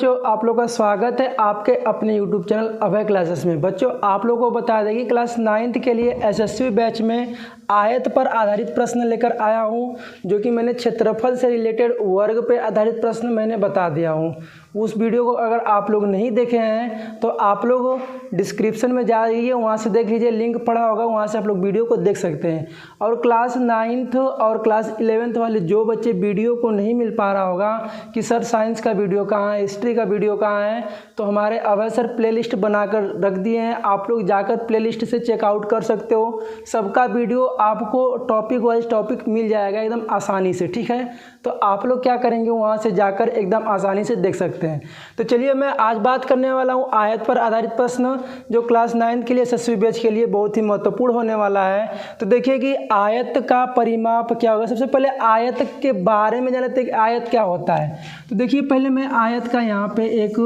बच्चों, आप लोग का स्वागत है आपके अपने YouTube चैनल अभय क्लासेस में। बच्चों, आप लोगों को बता दें कि क्लास 9th के लिए एसएससी बैच में आयत पर आधारित प्रश्न लेकर आया हूं, जो कि मैंने क्षेत्रफल से रिलेटेड वर्ग पे आधारित प्रश्न मैंने बता दिया हूं। उस वीडियो को अगर आप लोग नहीं देखे हैं तो आप लोग डिस्क्रिप्शन में जाइए, वहां से देख लीजिए, लिंक पड़ा होगा, वहां से आप लोग वीडियो को देख सकते हैं। और क्लास 9th और क्लास 11th वाले जो बच्चे वीडियो को नहीं मिल पा रहा होगा कि सर साइंस का वीडियो कहाँ है, हिस्ट्री का वीडियो कहाँ है, तो हमारे अभय सर प्लेलिस्ट बनाकर रख दिए हैं। आप लोग जाकर प्लेलिस्ट से चेकआउट कर सकते हो। सबका वीडियो आपको टॉपिक वाइज टॉपिक मिल जाएगा एकदम आसानी से, ठीक है। तो आप लोग क्या करेंगे, वहाँ से जाकर एकदम आसानी से देख सकते हैं। तो चलिए, मैं आज बात करने वाला हूँ आयत पर आधारित प्रश्न, जो क्लास 9 के लिए एसएससी बैच के लिए बहुत ही महत्वपूर्ण होने वाला है। तो देखिए कि आयत का परिमाप क्या होगा। सबसे पहले आयत के बारे में जानते हैं कि आयत क्या होता है। तो देखिए, पहले मैं आयत का यहाँ पे एक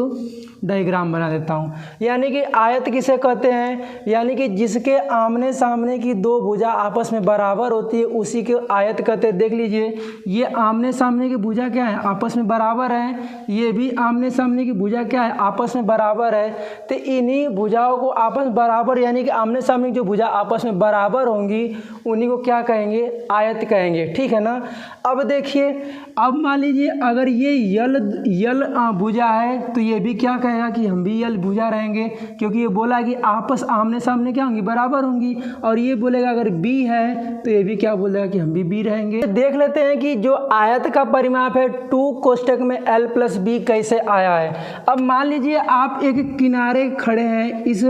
डायग्राम बना देता हूँ। यानी कि आयत किसे कहते हैं, यानी कि जिसके आमने सामने की दो भुजा आपस में बराबर होती है उसी के आयत कहते हैं। देख लीजिए, ये आमने सामने की भुजा क्या है, आपस में बराबर है। ये भी आमने सामने की भुजा क्या है, आपस में बराबर है। तो इन्हीं भुजाओं को आपस में बराबर, यानी कि आमने सामने की जो भुजा आपस में बराबर होंगी उन्हीं को क्या कहेंगे, आयत कहेंगे, ठीक है ना। अब देखिए, अब मान लीजिए अगर ये यल भुजा है तो ये भी क्या कहेगा कि हम भी यल भुजा रहेंगे, क्योंकि ये बोला कि आपस आमने सामने क्या होंगी, बराबर होंगी। और ये बोलेगा अगर बी है तो ये भी क्या बोलेगा कि हम भी बी रहेंगे। देख लेते हैं कि जो आयत का परिमाप है 2 कोष्टक में l + b कैसे आया है। अब मान लीजिए आप एक किनारे खड़े हैं, इस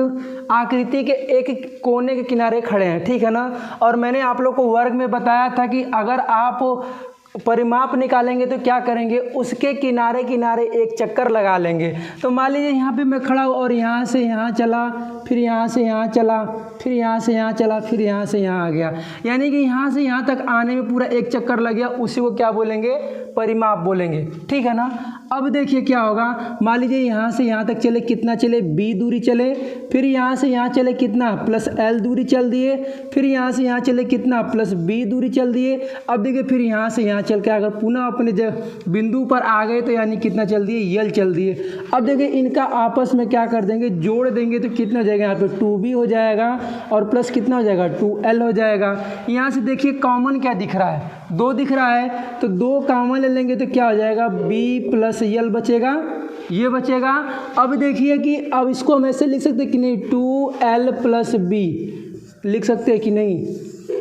आकृति के एक कोने के किनारे खड़े हैं, ठीक है ना। और मैंने आप लोग को वर्ग में बताया था कि अगर आप परिमाप निकालेंगे तो क्या करेंगे, उसके किनारे किनारे एक चक्कर लगा लेंगे। तो मान लीजिए यहाँ पे मैं खड़ा हूँ और यहाँ से यहाँ चला, फिर यहाँ से यहाँ चला, फिर यहाँ से यहाँ चला, फिर यहाँ से यहाँ आ गया। यानी कि यहाँ से यहाँ तक आने में पूरा एक चक्कर लग गया, उसी को क्या बोलेंगे, परिमाप बोलेंगे, ठीक है ना। अब देखिए क्या होगा, मान लीजिए यहाँ से यहाँ तक चले, कितना चले, b दूरी चले, फिर यहाँ से यहाँ चले कितना, +l दूरी चल दिए, फिर यहाँ से यहाँ चले कितना, +b दूरी चल दिए। अब देखिए फिर यहाँ से यहाँ चल के अगर पुनः अपने बिंदु पर आ गए तो यानी कितना चल दिए, यल चल दिए। अब देखिए इनका आपस में क्या कर देंगे, जोड़ देंगे तो कितना हो जाएगा, यहाँ पे 2b हो जाएगा और प्लस कितना हो जाएगा, 2l हो जाएगा। यहाँ से देखिए कॉमन क्या दिख रहा है, 2 दिख रहा है, तो 2 कॉमन ले लेंगे तो क्या हो जाएगा, b + l बचेगा, ये बचेगा। अब देखिए कि अब इसको हम ऐसे लिख सकते हैं कि नहीं, 2l + b लिख सकते हैं कि नहीं,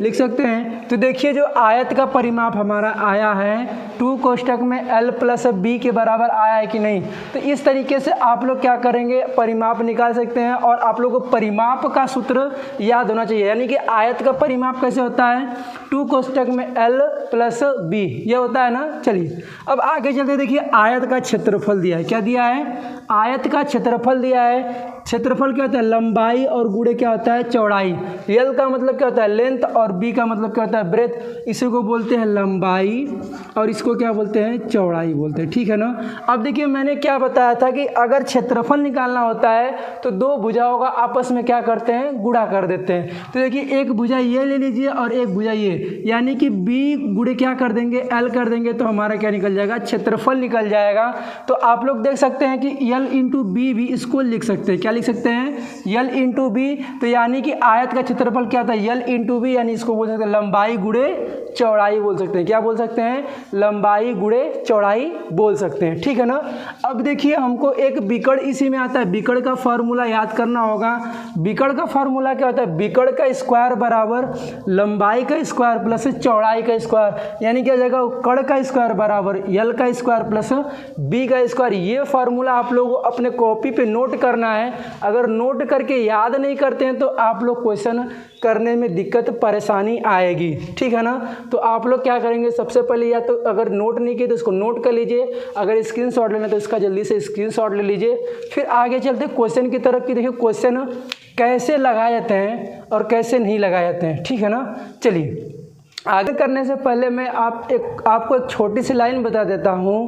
लिख सकते हैं। तो देखिए जो आयत का परिमाप हमारा आया है 2 कोष्टक में l + b के बराबर आया है कि नहीं। तो इस तरीके से आप लोग क्या करेंगे, परिमाप निकाल सकते हैं। और आप लोग को परिमाप का सूत्र याद होना चाहिए, यानी कि आयत का परिमाप कैसे होता है, 2 कोष्टक में l + b, ये होता है ना। चलिए अब आगे चलते, देखिए आयत का क्षेत्रफल दिया है, क्या दिया है, आयत का क्षेत्रफल दिया है। क्षेत्रफल क्या होता है, लंबाई और गुणे क्या होता है, चौड़ाई। l का मतलब क्या होता है, लेंथ, और b का मतलब क्या होता है, ब्रेथ। इसी को बोलते हैं लंबाई और इसको क्या बोलते हैं, चौड़ाई बोलते हैं, ठीक है ना। अब देखिए मैंने क्या बताया था कि अगर क्षेत्रफल निकालना होता है तो 2 भुजाओं का आपस में क्या करते हैं, गुणा कर देते हैं। तो देखिए एक भुजा ये ले लीजिए और एक भुजा ये, यानी कि b गुणे क्या कर देंगे, l कर देंगे, तो हमारा क्या निकल जाएगा, क्षेत्रफल निकल जाएगा। तो आप लोग देख सकते हैं कि l × b भी इसको लिख सकते हैं, क्या लिख सकते हैं, l × b। तो यानी कि आयत का क्षेत्रफल क्या था, l × b, यानी इसको बोल सकते हैं लंबाई गुणे चौड़ाई बोल सकते हैं। क्या बोल सकते हैं, लंबाई गुणे चौड़ाई बोल सकते हैं, ठीक है ना। अब देखिए हमको एक विकर्ण इसी में आता है, विकर्ण का फॉर्मूला याद करना होगा। विकर्ण का फॉर्मूला क्या होता है, विकर्ण का स्क्वायर बराबर लंबाई का स्क्वायर प्लस चौड़ाई का स्क्वायर, यानी क्या हो जाएगा, कर्ण का स्क्वायर बराबर यल का स्क्वायर प्लस बी का स्क्वायर। ये फार्मूला आप लोगों को अपने कॉपी पे नोट करना है। अगर नोट करके याद नहीं करते हैं तो आप लोग क्वेश्चन करने में दिक्कत परेशानी आएगी, ठीक है ना। तो आप लोग क्या करेंगे, सबसे पहले या तो अगर नोट नहीं किए तो इसको नोट कर लीजिए, अगर स्क्रीनशॉट लेना तो इसका जल्दी से स्क्रीनशॉट ले लीजिए। फिर आगे चलते क्वेश्चन की तरफ की, देखिए क्वेश्चन कैसे लगाए जाते हैं और कैसे नहीं लगाए जाते हैं, ठीक है ना। चलिए आगे करने से पहले मैं आपको एक छोटी सी लाइन बता देता हूँ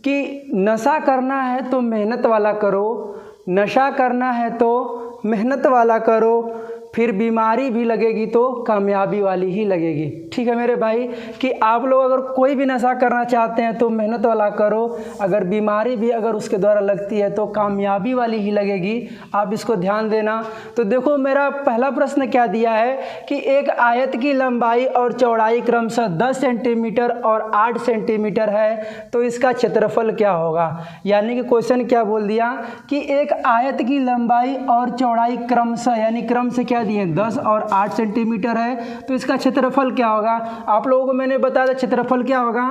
कि नशा करना है तो मेहनत वाला करो, नशा करना है तो मेहनत वाला करो, फिर बीमारी भी लगेगी तो कामयाबी वाली ही लगेगी। ठीक है मेरे भाई, कि आप लोग अगर कोई भी नशा करना चाहते हैं तो मेहनत वाला करो, अगर बीमारी भी अगर उसके द्वारा लगती है तो कामयाबी वाली ही लगेगी, आप इसको ध्यान देना। तो देखो मेरा पहला प्रश्न क्या दिया है कि एक आयत की लंबाई और चौड़ाई क्रमशः 10 सेंटीमीटर और 8 सेंटीमीटर है, तो इसका क्षेत्रफल क्या होगा। यानी कि क्वेश्चन क्या बोल दिया कि एक आयत की लंबाई और चौड़ाई क्रमशः, यानी क्रम से क्या दिए 10 और 8 सेंटीमीटर है, तो इसका क्षेत्रफल क्या होगा। आप लोगों को मैंने बताया था क्षेत्रफल क्या होगा,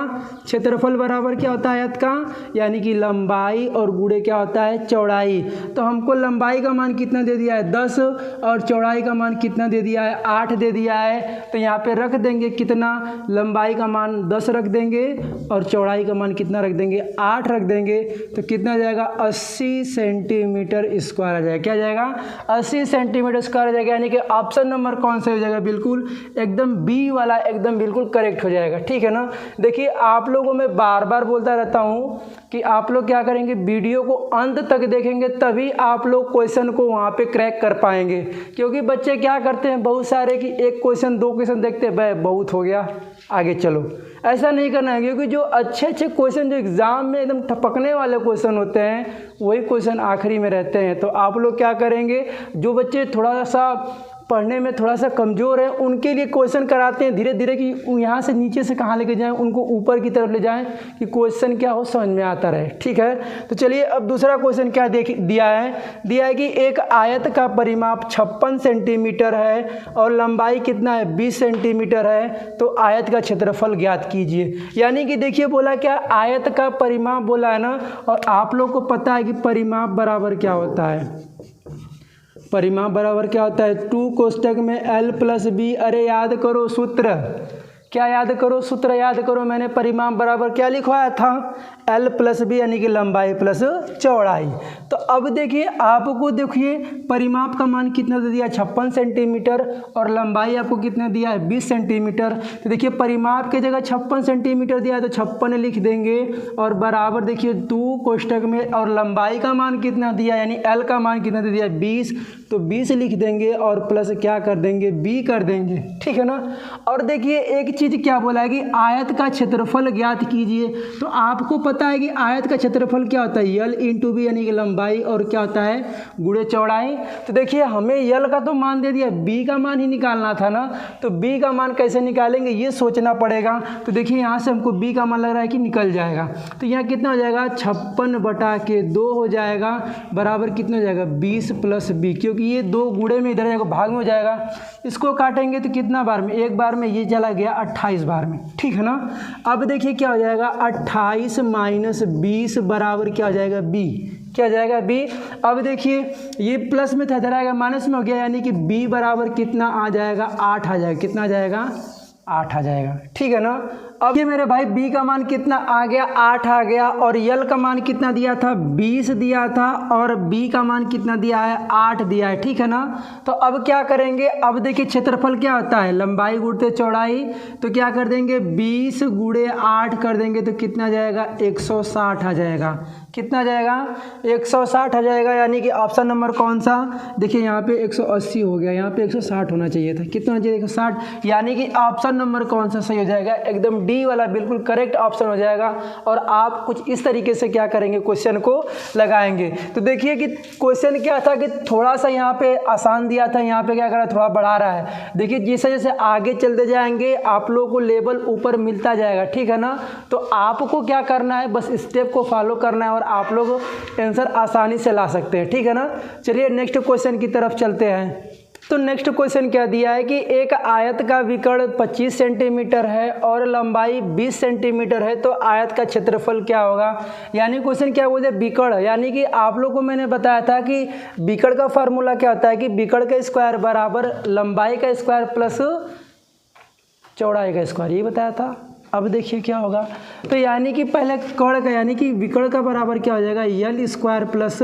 क्षेत्रफल बराबर क्या होता है आयत का, यानी कि लंबाई और गुणे क्या होता है चौड़ाई। तो हमको लंबाई का मान कितना दे दिया है 10 और चौड़ाई का मान कितना दे दिया है 8 दे दिया है। तो यहाँ पे रख देंगे कितना, लंबाई का मान 10 रख देंगे और चौड़ाई का मान कितना रख देंगे 8 रख देंगे, तो कितना जाएगा 80 सेंटीमीटर स्क्वायर आ जाएगा। क्या जाएगा 80 सेंटीमीटर स्क्वायर आ जाएगा। यानी कि ऑप्शन नंबर कौन सा हो जाएगा, बिल्कुल एकदम बी वाला एकदम बिल्कुल करेक्ट हो जाएगा। ठीक है ना। देखिए आप लोगों में बार बार बोलता रहता हूँ कि आप लोग क्या करेंगे, वीडियो को अंत तक देखेंगे तभी आप लोग क्वेश्चन को वहाँ पे क्रैक कर पाएंगे। क्योंकि बच्चे क्या करते हैं बहुत सारे कि एक क्वेश्चन 2 क्वेश्चन देखते हैं, भाई बहुत हो गया आगे चलो, ऐसा नहीं करना है। क्योंकि जो अच्छे अच्छे क्वेश्चन जो एग्ज़ाम में एकदम टपकने वाले क्वेश्चन होते हैं वही क्वेश्चन आखिरी में रहते हैं। तो आप लोग क्या करेंगे, जो बच्चे थोड़ा सा पढ़ने में थोड़ा सा कमज़ोर है उनके लिए क्वेश्चन कराते हैं धीरे धीरे, कि यहाँ से नीचे से कहाँ लेके जाएं, उनको ऊपर की तरफ ले जाएं कि क्वेश्चन क्या हो समझ में आता रहे। ठीक है। तो चलिए अब दूसरा क्वेश्चन क्या दिया है कि एक आयत का परिमाप 56 सेंटीमीटर है और लंबाई कितना है 20 सेंटीमीटर है, तो आयत का क्षेत्रफल ज्ञात कीजिए। यानी कि देखिए बोला क्या, आयत का परिमाप बोला है ना, और आप लोग को पता है कि परिमाप बराबर क्या होता है, परिमाप बराबर क्या होता है 2 कोष्टक में l प्लस बी। अरे याद करो सूत्र, क्या याद करो, सूत्र याद करो। मैंने परिमाप बराबर क्या लिखवाया था l प्लस बी, यानी कि लंबाई प्लस चौड़ाई। तो अब देखिए आपको देखिए परिमाप का मान कितना दे दिया 56 सेंटीमीटर और लंबाई आपको कितना दिया है 20 सेंटीमीटर। तो देखिए परिमाप की जगह 56 सेंटीमीटर दिया है तो 56 लिख देंगे और बराबर देखिए 2 कोष्टक में, और लंबाई का मान कितना दिया यानी l का मान कितना दे दिया 20, तो 20 लिख देंगे और प्लस क्या कर देंगे b कर देंगे। ठीक है ना। और देखिए एक चीज़ क्या बोला है कि आयत का क्षेत्रफल ज्ञात कीजिए। तो आपको पता है कि आयत का क्षेत्रफल क्या होता है यल इंटू बी, यानी कि लंबाई और क्या होता है गुणे चौड़ाई। तो देखिए हमें यल का तो मान दे दिया, बी का मान ही निकालना था ना, तो बी का मान कैसे निकालेंगे ये सोचना पड़ेगा। तो देखिए यहाँ से हमको बी का मान लग रहा है कि निकल जाएगा। तो यहाँ कितना हो जाएगा 56/2 हो जाएगा, बराबर कितना हो जाएगा 20 प्लस बी, क्योंकि ये 2 गुणे में इधर जाएगा भाग में हो जाएगा। इसको काटेंगे तो कितना बार में, एक बार में ये चला गया 28 बार में। ठीक है ना। अब देखिए क्या हो जाएगा 28 माइनस 20 बराबर क्या हो जाएगा बी, क्या हो जाएगा बी। अब देखिए ये प्लस में था इधर आएगा माइनस में हो गया, यानी कि बी बराबर कितना आ जाएगा 8 आ जाएगा, कितना आ जाएगा 8 आ जाएगा। ठीक है ना। अब ये मेरे भाई b का मान कितना आ गया 8 आ गया, और यल का मान कितना दिया था 20 दिया था, और b का मान कितना दिया है 8 दिया है। ठीक है ना। तो अब क्या करेंगे, अब देखिए क्षेत्रफल क्या होता है लंबाई गुणते चौड़ाई, तो क्या कर देंगे 20 गुणे 8 कर देंगे तो कितना जाएगा 160 आ जाएगा। कितना जाएगा 160 आ जाएगा। यानी कि ऑप्शन नंबर कौन सा, देखिए यहाँ पे 180 हो गया, यहाँ पे 160 होना चाहिए था, कितना होना चाहिए 160, यानी कि ऑप्शन नंबर कौन सा सही हो जाएगा, एकदम डी वाला बिल्कुल करेक्ट ऑप्शन हो जाएगा। और आप कुछ इस तरीके से क्या करेंगे क्वेश्चन को लगाएंगे। तो देखिए कि क्वेश्चन क्या था कि थोड़ा सा यहाँ पे आसान दिया था, यहाँ पे क्या कर रहा है थोड़ा बढ़ा रहा है। देखिए जैसे जैसे आगे चलते जाएंगे आप लोगों को लेवल ऊपर मिलता जाएगा। ठीक है ना। तो आपको क्या करना है, बस स्टेप को फॉलो करना है और आप लोग आंसर आसानी से ला सकते हैं। ठीक है ना। चलिए नेक्स्ट क्वेश्चन की तरफ चलते हैं। तो नेक्स्ट क्वेश्चन क्या दिया है कि एक आयत का विकर्ण 25 सेंटीमीटर है और लंबाई 20 सेंटीमीटर है, तो आयत का क्षेत्रफल क्या होगा। यानी क्वेश्चन क्या बोलते हैं विकर्ण, यानी कि आप लोग को मैंने बताया था कि विकर्ण का फार्मूला क्या होता है कि विकर्ण का स्क्वायर बराबर लंबाई का स्क्वायर प्लस चौड़ाई का स्क्वायर, ये बताया था। अब देखिए क्या होगा, तो यानी कि पहले कर्ण का यानी कि विकर्ण का बराबर क्या हो जाएगा यल स्क्वायर प्लस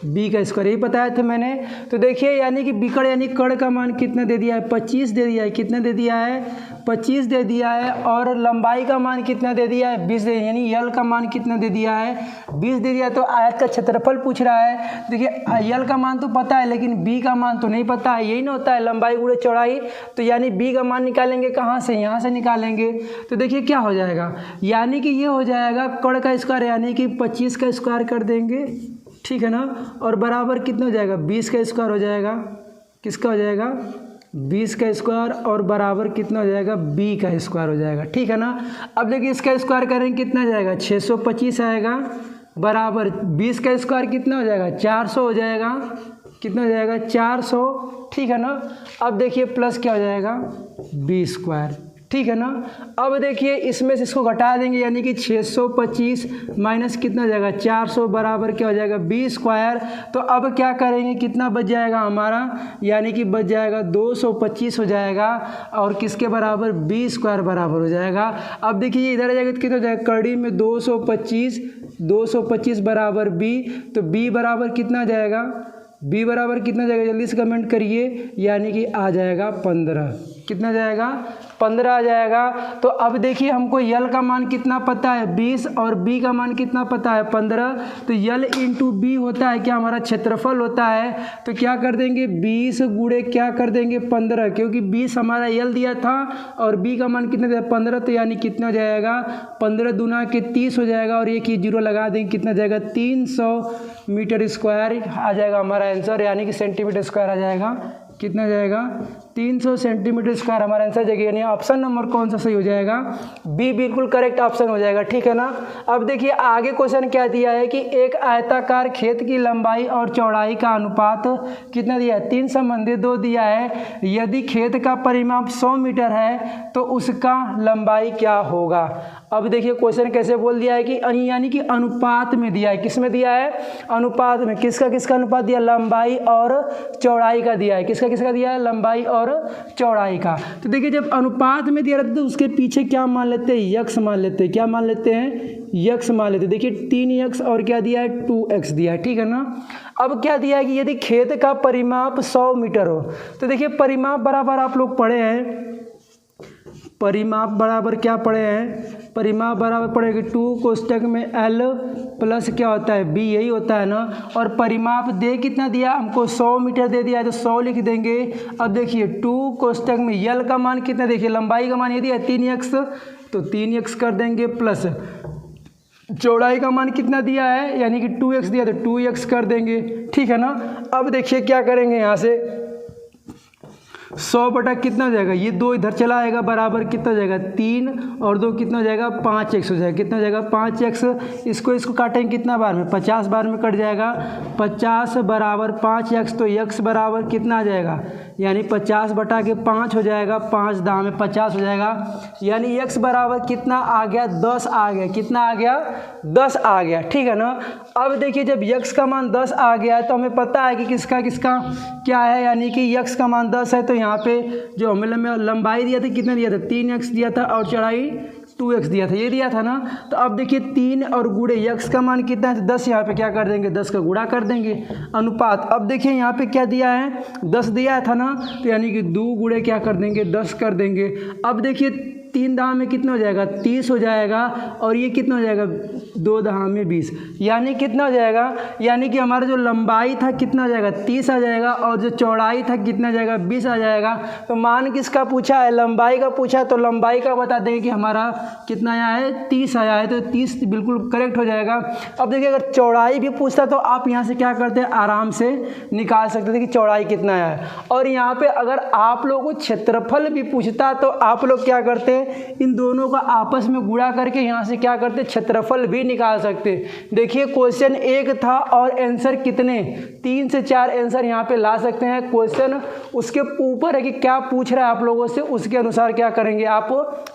बी का स्क्वायर, यही बताया था मैंने। तो देखिए यानी कि बिकड़ यानी कड़ का मान कितना दे दिया है, 25 दे दिया है। कितना दे दिया है, 25 दे दिया है। और लंबाई का मान कितना दे दिया है, 20 दे दिया, यानी यल का मान कितना दे दिया है, 20 दे दिया। तो आयत का क्षेत्रफल पूछ रहा है। देखिए यल का मान तो पता है लेकिन बी का मान तो नहीं पता है, यही ना होता है लंबाई गुणे चौड़ाई। तो यानी बी का मान निकालेंगे कहाँ से, यहाँ से निकालेंगे। तो देखिए क्या हो जाएगा, यानी कि ये हो जाएगा कड़ का स्क्वायर यानी कि 25 का स्क्वायर कर देंगे, ठीक है ना। और बराबर कितना हो जाएगा, 20 का स्क्वायर हो जाएगा। किसका हो जाएगा, 20 का स्क्वायर। और बराबर कितना हो जाएगा, बी का स्क्वायर हो जाएगा, ठीक है ना। अब देखिए इसका स्क्वायर करेंगे कितना जाएगा, 625 आएगा। बराबर 20 का स्क्वायर कितना हो जाएगा, 400 हो जाएगा। कितना हो जाएगा, 400, ठीक है ना। अब देखिए प्लस क्या हो जाएगा, बी स्क्वायर, ठीक है ना। अब देखिए इसमें से इसको घटा देंगे यानी कि 625 माइनस कितना हो जाएगा, 400 बराबर क्या हो जाएगा, बी स्क्वायर। तो अब क्या करेंगे, कितना बच जाएगा हमारा, यानी कि बच जाएगा 225 हो जाएगा। और किसके बराबर, बी स्क्वायर बराबर हो जाएगा। अब देखिए इधर आ जाएगा तो कितना हो जाएगा, कड़ी में 225 बराबर बी। तो बी बराबर कितना आ जाएगा, बी बराबर कितना जाएगा, जल्दी से कमेंट करिए। यानी कि आ जाएगा 15। कितना जाएगा, 15 आ जाएगा। तो अब देखिए हमको यल का मान कितना पता है, 20, और बी का मान कितना पता है, 15। तो यल इंटू बी होता है क्या, हमारा क्षेत्रफल होता है। तो क्या कर देंगे, 20 गुणे क्या कर देंगे, 15, क्योंकि 20 हमारा यल दिया था और बी का मान कितना दिया, 15। तो यानी कितना हो जाएगा, 15 दूना के 30 हो जाएगा। और एक ही जीरो लगा देंगे, कितना जाएगा, 300 मीटर स्क्वायर आ जाएगा हमारा आंसर, यानी कि सेंटीमीटर स्क्वायर आ जाएगा। कितना जाएगा, 300 सेंटीमीटर स्क्वायर हमारा आंसर जाएगा। यानी ऑप्शन नंबर कौन सा सही हो जाएगा, बी बिल्कुल करेक्ट ऑप्शन हो जाएगा, ठीक है ना। अब देखिए आगे क्वेश्चन क्या दिया है कि एक आयताकार खेत की लंबाई और चौड़ाई का अनुपात कितना दिया है, 3 संबंधित 2 दिया है। यदि खेत का परिमाप 100 मीटर है तो उसका लंबाई क्या होगा। अब देखिए क्वेश्चन कैसे बोल दिया है कि यानी कि अनुपात में दिया है। किस में दिया है, अनुपात में। किसका किसका अनुपात दिया, लंबाई और चौड़ाई का दिया है। किसका किसका दिया है, लंबाई और चौड़ाई का। तो देखिए जब अनुपात में दिया रहता है तो उसके पीछे क्या मान लेते हैं, यक्स मान लेते हैं। क्या मान लेते हैं, यक्स मान लेते हैं। देखिए 3x और क्या दिया है, 2x दिया है, ठीक है ना। अब क्या दिया है कि यदि खेत का परिमाप 100 मीटर हो, तो देखिए परिमाप बराबर आप लोग पढ़े हैं, परिमाप बराबर क्या पढ़े हैं, परिमाप बराबर पड़ेगी 2 कोष्टक में l प्लस क्या होता है, b, यही होता है ना। और परिमाप दे कितना दिया हमको, 100 मीटर दे दिया है तो 100 लिख देंगे। अब देखिए 2 कोष्टक में यल का मान कितना, देखिए लंबाई का मान ये दिया है 3x, तो 3x कर देंगे, प्लस चौड़ाई का मान कितना दिया है, यानी कि 2x दिया तो 2x कर देंगे, ठीक है ना। अब देखिए क्या करेंगे, यहाँ से 100 बटा कितना हो जाएगा, ये 2 इधर चला आएगा, बराबर कितना हो जाएगा, 3 और 2 कितना हो जाएगा, 5x हो जाएगा। कितना हो जाएगा, 5x। इसको काटेंगे कितना बार में, 50 बार में कट जाएगा। 50 बराबर 5x, तो x बराबर कितना आ जाएगा, यानी 50 बटा के 5 हो जाएगा, 5 दाम में 50 हो जाएगा। यानी x बराबर कितना आ गया, 10 आ गया। कितना आ गया, 10 आ गया, ठीक है ना। अब देखिए जब x का मान 10 आ गया है तो हमें पता है कि किसका किसका क्या है, यानी कि x का मान 10 है। तो यहाँ पे जो हमें लंबाई दिया था कितना दिया था, 3x दिया था, और चौड़ाई 2x दिया था, ये दिया था ना। तो अब देखिए 3 और गुणे x का मान कितना है, तो 10 यहाँ पे क्या कर देंगे, 10 का गुणा कर देंगे, अनुपात। अब देखिए यहाँ पे क्या दिया है, 10 दिया था ना, तो यानी कि 2 गुणे क्या कर देंगे, 10 कर देंगे। अब देखिए 3 दहा में कितना हो जाएगा, 30 हो जाएगा। और ये कितना हो जाएगा, 2 दहा में 20, यानी कितना हो जाएगा, यानी कि हमारा जो लंबाई था कितना हो जाएगा, 30 आ जाएगा। और जो चौड़ाई था कितना हो जाएगा, 20 आ जाएगा। तो मान किसका पूछा है, लंबाई का पूछा है, तो लंबाई का बता देंगे कि हमारा कितना आया है, 30 आया है। तो 30 बिल्कुल करेक्ट हो जाएगा। अब देखिए अगर चौड़ाई भी पूछता तो आप यहाँ से क्या करते हैं, आराम से निकाल सकते थे कि चौड़ाई कितना आया है। और यहाँ पे अगर आप लोगों को क्षेत्रफल भी पूछता तो आप लोग क्या करते, इन दोनों का आपस में गुणा करके यहाँ से क्या करते, क्षेत्रफल भी निकाल सकते। देखिए क्वेश्चन 1 था और आंसर कितने, 3 से 4 आंसर यहाँ पे ला सकते हैं। क्वेश्चन उसके ऊपर है कि क्या पूछ रहा है आप लोगों से, उसके अनुसार क्या करेंगे, आप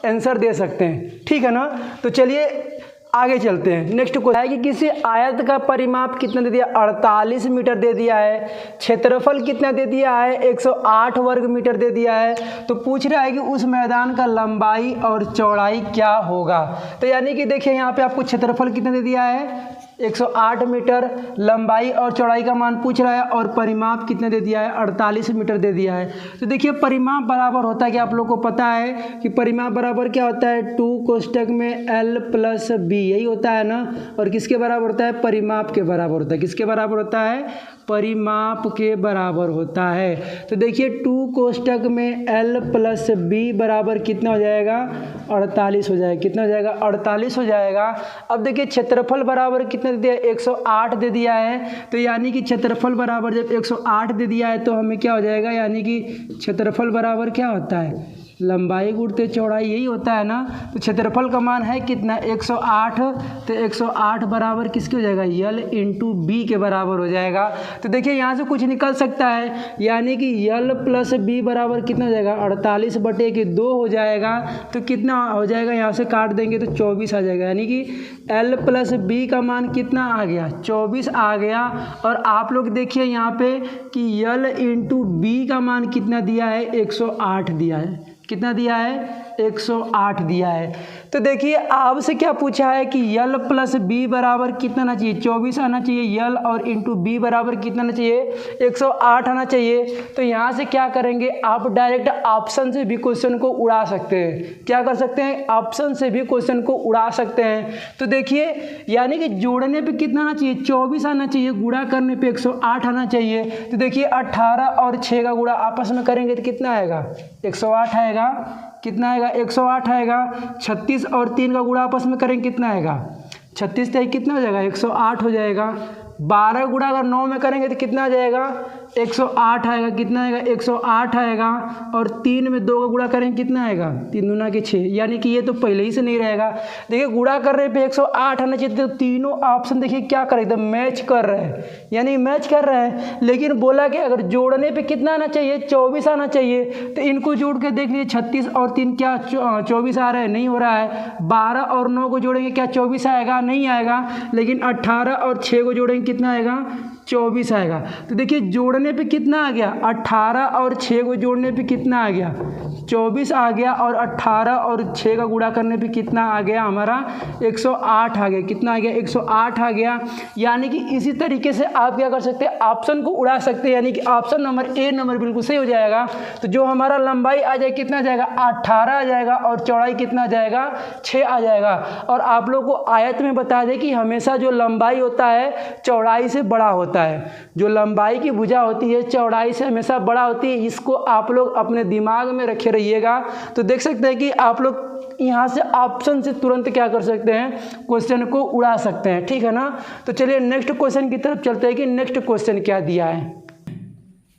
आंसर दे सकते हैं, ठीक है ना। तो चलिए आगे चलते हैं। नेक्स्ट क्वेश्चन है कि किसी आयत का परिमाप कितना दे दिया, 48 मीटर दे दिया है। क्षेत्रफल कितना दे दिया है, 108 वर्ग मीटर दे दिया है। तो पूछ रहा है कि उस मैदान का लंबाई और चौड़ाई क्या होगा। तो यानी कि देखिए यहाँ पे आपको क्षेत्रफल कितना दे दिया है, 108 मीटर लंबाई और चौड़ाई का मान पूछ रहा है और परिमाप कितना दे दिया है, 48 मीटर दे दिया है। तो देखिए परिमाप बराबर होता है कि आप लोग को पता है कि परिमाप बराबर क्या होता है, 2 कोष्टक में L प्लस B, यही होता है ना। और किसके बराबर होता है, परिमाप के बराबर होता है। किसके बराबर होता है, परिमाप के बराबर होता है। तो देखिए 2 कोष्टक में L प्लस B बराबर कितना हो जाएगा, 48 हो जाएगा। कितना हो जाएगा, 48 हो जाएगा। अब देखिए क्षेत्रफल बराबर कितना दे दिया है, 108 दे दिया है। तो यानी कि क्षेत्रफल बराबर जब 108 दे दिया है तो हमें क्या हो जाएगा, यानी कि क्षेत्रफल बराबर क्या होता है, लंबाई गुणते चौड़ाई, यही होता है ना। तो क्षेत्रफल का मान है कितना, 108। तो 108 बराबर किसके हो जाएगा, L इंटू B के बराबर हो जाएगा। तो देखिए यहाँ से कुछ निकल सकता है, यानी कि L प्लस B बराबर कितना हो जाएगा, 48/2 हो जाएगा। तो कितना हो जाएगा, यहाँ से काट देंगे तो 24 आ जाएगा। यानी कि L प्लस B का मान कितना आ गया, 24 आ गया। और आप लोग देखिए यहाँ पे कि L इंटू B का मान कितना दिया है, 108 दिया है। कितना दिया है, 108 दिया है। तो देखिए आपसे क्या पूछा है कि L प्लस B बराबर कितना आना चाहिए, 24 आना चाहिए। L और इंटू B बराबर कितना आना चाहिए, 108 आना चाहिए। तो यहाँ से क्या करेंगे, आप डायरेक्ट ऑप्शन से भी क्वेश्चन को उड़ा सकते हैं। क्या कर सकते हैं, ऑप्शन से भी क्वेश्चन को उड़ा सकते हैं। तो देखिए यानी कि जोड़ने पे कितना आना चाहिए, 24 आना चाहिए, गुणा करने पे 108 आना चाहिए। तो देखिए 18 और 6 का गुणा आपस में करेंगे तो कितना आएगा, 108 आएगा। कितना आएगा, 108 आएगा। 36 और 3 का गुणा आपस में करेंगे कितना आएगा, 36 3 कितना हो जाएगा, 108 हो जाएगा। 12 गुणा अगर 9 में करेंगे तो कितना आ जाएगा, 108 आएगा। कितना आएगा, 108 आएगा। और 3 में 2 का गुणा करेंगे कितना आएगा, 3 दूना के 6। यानी कि ये तो पहले ही से नहीं रहेगा। देखिए गुणा कर रहे पे 108 आना चाहिए। तो तीनों ऑप्शन देखिए क्या कर एकदम मैच कर रहे हैं, यानी मैच कर रहे हैं। लेकिन बोला कि अगर जोड़ने पे कितना आना चाहिए, 24 आना चाहिए। तो इनको जोड़ के देख लीजिए, 36 और 3 क्या 24 आ रहा है, नहीं हो रहा है। 12 और 9 को जोड़ेंगे क्या 24 आएगा, नहीं आएगा। लेकिन 18 और 6 को जोड़ेंगे कितना आएगा, 24 आएगा। तो देखिए जोड़ने पे कितना आ गया, 18 और 6 को जोड़ने पे कितना आ गया, 24 आ गया। और 18 और 6 का गुणा करने पे कितना आ गया हमारा, 108 आ गया। कितना आ गया, 108 आ गया। यानी कि इसी तरीके से आप क्या कर सकते हैं, ऑप्शन को उड़ा सकते हैं। यानी कि ऑप्शन नंबर ए नंबर बिल्कुल सही हो जाएगा। तो जो हमारा लंबाई आ जाए कितना जाएगा, 18 आ जाएगा। और चौड़ाई कितना जाएगा, 6 आ जाएगा। और आप लोग को आयत में बता दें कि हमेशा जो लंबाई होता है चौड़ाई से बड़ा होता है। जो लंबाई की भुजा होती है चौड़ाई से हमेशा बड़ा होती है। इसको आप लोग अपने दिमाग में रखे रहिएगा। तो देख सकते हैं कि आप लोग यहाँ से ऑप्शन से तुरंत क्या कर सकते हैं, क्वेश्चन को उड़ा सकते हैं। ठीक है ना। तो चलिए नेक्स्ट क्वेश्चन की तरफ चलते हैं कि नेक्स्ट क्वेश्चन क्या दिया है।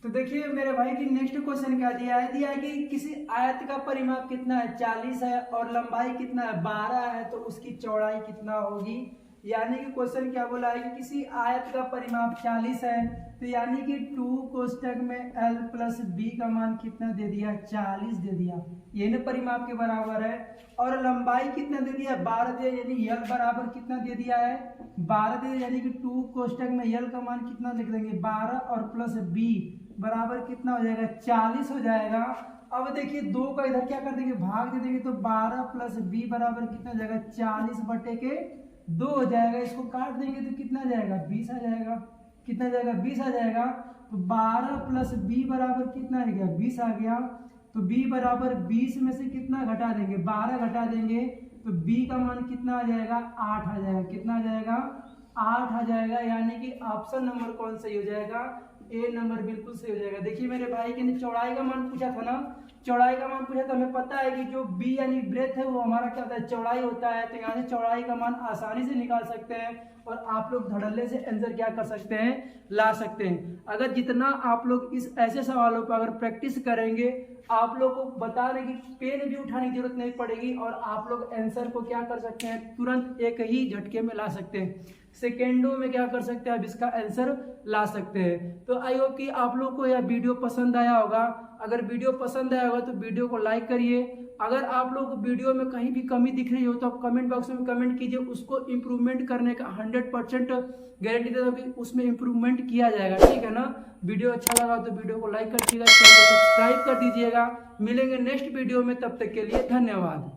तो देखिए मेरे भाई की नेक्स्ट क्वेश्चन क्या दिया है कि किसी आयत का परिमाप कितना है, 40 है। और लंबाई कितना है, 12 है। तो उसकी चौड़ाई कितना होगी। यानी कि क्वेश्चन क्या बोला है कि किसी आयत का परिमाप 40 है। तो यानी कि 2 कोष्टक में L प्लस B का मान कितना दे दिया, 40 दे दिया। ये ना परिमाप के बराबर है। और लंबाई कितना दे दिया, 12 दे, यानी L बराबर कितना दे दिया है, 12 दे। यानी कि 2 कोष्टक में L का मान कितना लिख देंगे, 12 और प्लस B बराबर कितना हो जाएगा, 40 हो जाएगा। अब देखिए 2 का इधर क्या कर देंगे, भाग दे देंगे। तो 12 प्लस B बराबर कितना हो जाएगा, 40/2 हो जाएगा। इसको काट देंगे तो कितना जाएगा, 20 आ जाएगा। कितना जाएगा, 20 आ जाएगा। तो 12 प्लस B बराबर कितना आ गया, 20 आ गया। तो B बराबर 20 में से कितना घटा देंगे, 12 घटा देंगे। तो B का मान कितना आ जाएगा, 8 आ जाएगा। कितना आ जाएगा, 8 आ जाएगा। यानी कि ऑप्शन नंबर कौन सही हो जाएगा, ए नंबर बिल्कुल सही हो जाएगा। देखिए मेरे भाई के ने चौड़ाई का मान पूछा था ना, चौड़ाई का मान पूछा तो हमें पता है कि जो बी यानी ब्रेथ है वो हमारा क्या होता है, चौड़ाई होता है। तो यहाँ से चौड़ाई का मान आसानी से निकाल सकते हैं। और आप लोग धड़ल्ले से आंसर क्या कर सकते हैं, ला सकते हैं। अगर जितना आप लोग इस ऐसे सवालों पर अगर प्रैक्टिस करेंगे, आप लोग को बता रहे कि पेन भी उठाने की जरूरत नहीं पड़ेगी। और आप लोग आंसर को क्या कर सकते हैं, तुरंत एक ही झटके में ला सकते हैं। सेकेंडों में क्या कर सकते हैं, अब इसका आंसर ला सकते हैं। तो आई होप कि आप लोग को यह वीडियो पसंद आया होगा। अगर वीडियो पसंद आया होगा तो वीडियो को लाइक करिए। अगर आप लोग को वीडियो में कहीं भी कमी दिख रही हो तो आप कमेंट बॉक्स में कमेंट कीजिए। उसको इम्प्रूवमेंट करने का 100% गारंटी देता हूँ कि उसमें इम्प्रूवमेंट किया जाएगा। ठीक है ना। वीडियो अच्छा लगा तो वीडियो को लाइक कर दीजिएगा, चैनल को सब्सक्राइब कर दीजिएगा। मिलेंगे नेक्स्ट वीडियो में, तब तक के लिए धन्यवाद।